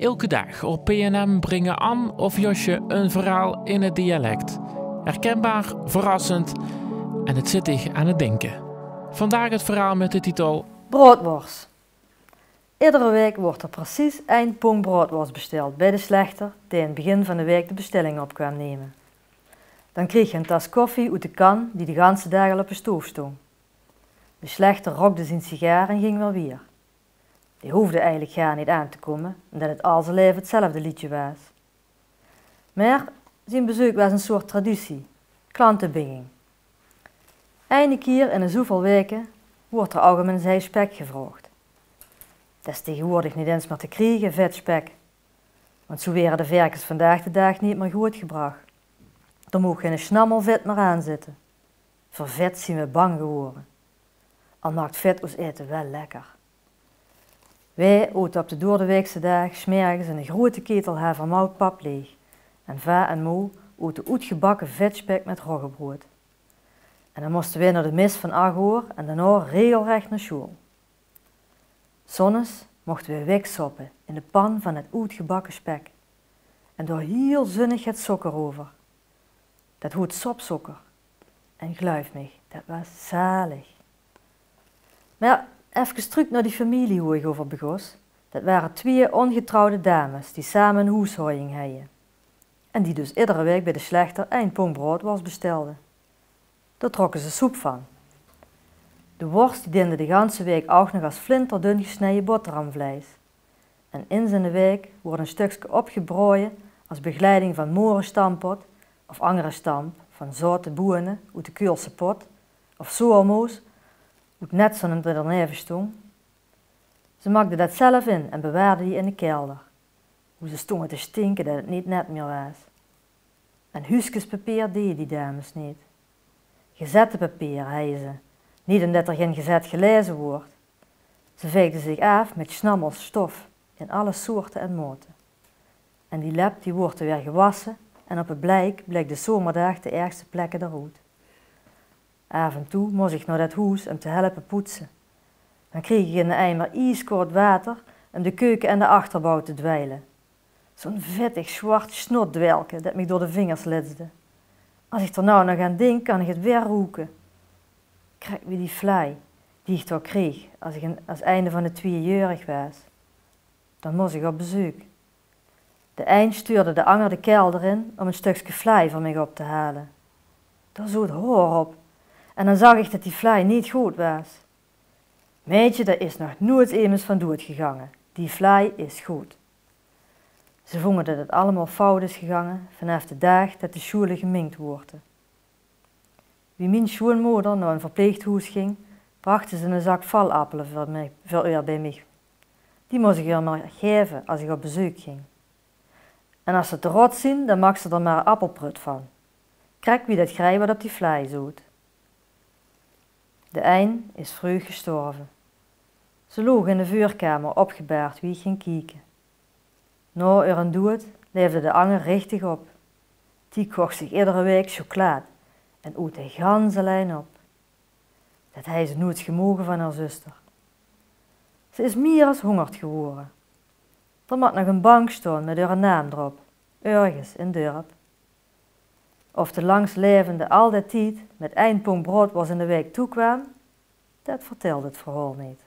Elke dag op PNM brengen Ann of Josje een verhaal in het dialect. Herkenbaar, verrassend en het zit dich aan het denken. Vandaag het verhaal met de titel Broodworst. Iedere week wordt er precies 1 pong broodworst besteld bij de slechter die in het begin van de week de bestelling op kwam nemen. Dan kreeg je een tas koffie uit de kan die de ganse dag al op de stoof stond. De slechter rokte zijn sigaar en ging weer. Die hoefde eigenlijk gar niet aan te komen, omdat het al zijn leven hetzelfde liedje was. Maar zijn bezoek was een soort traditie, klantenbinging. Eén keer in een zoveel weken wordt er algemeen zijn spek gevraagd. Dat is tegenwoordig niet eens meer te krijgen, vet spek. Want zo werden de verkers vandaag de dag niet meer goed gebracht. Er moet geen snammel vet meer aan zitten. Voor vet zijn we bang geworden. Al maakt vet ons eten wel lekker. Wij eten op de doordeweekse dag 's morgens een grote ketel havermout pap leeg. En va en moe eten uitgebakken vetspek met roggebrood. En dan moesten wij naar de mis van 8 uur en daarna regelrecht naar school. Zonnes mochten we wegsoppen in de pan van het uitgebakken spek. En daar heel zinnig het suiker over. Dat hoort sopsuiker. En geloof me, dat was zalig. Maar even terug naar die familie hoe ik over begos. Dat waren 2 ongetrouwde dames die samen een huishouding hadden. En die dus iedere week bij de slechter 1 pong broodworst bestelden. Daar trokken ze soep van. De worst die diende de ganse week ook nog als flinterdun gesneden boterhamvlees. En in zijn week wordt een stukje opgebroken als begeleiding van morenstampot of andere stamp van zoute boenen uit de Keulse pot of zoalmoes uit net zo'n er neven stond. Ze maakten dat zelf in en bewaarden die in de kelder. Hoe ze stonden te stinken dat het niet net meer was. En huisjespapier deden die dames niet. Gezette papier hadden ze, niet omdat er geen gezet gelezen wordt. Ze veegden zich af met snammels stof in alle soorten en maten. En die lap die wordt weer gewassen en op het bleek bleek de zomerdag de ergste plekken eruit. Af en toe moest ik naar dat huis om te helpen poetsen. Dan kreeg ik in de eimer ijskoud water om de keuken en de achterbouw te dweilen. Zo'n vettig zwart snotdwelke dat me door de vingers lidsde. Als ik er nou nog aan denk, kan ik het weer roken. Krijg wie die vlaai die ik toch kreeg als ik als einde van de 2-jarig was. Dan moest ik op bezoek. De eind stuurde de anger de kelder in om een stukje vlaai voor mij op te halen. Daar zoet hoor op. En dan zag ik dat die vlaai niet goed was. Meidje, daar is nog nooit eens van dood gegaan. Die vlaai is goed. Ze vonden dat het allemaal fout is gegaan vanaf de dag dat de scholen geminkt worden. Wie mijn schoonmoeder naar een verpleeghuis ging, brachten ze een zak valappelen voor u bij mij. Die moest ik haar maar geven als ik op bezoek ging. En als ze te rot zien, dan mag ze er maar appelprut van. Kijk wie dat grij wat op die vlaai zoet. De een is vroeg gestorven. Ze loog in de vuurkamer opgebaard wie ging kijken. Na een dood leefde de anger richtig op. Die kocht zich iedere week chocolade en oet de ganse lijn op. Dat hij ze nooit gemogen van haar zuster. Ze is meer als hongerd geworden. Er moet nog een bank staan met haar naam erop, ergens in het dorp. Of de langslevende al die tijd met 1 pong broodworst in de week toekwam, dat vertelde het verhaal niet.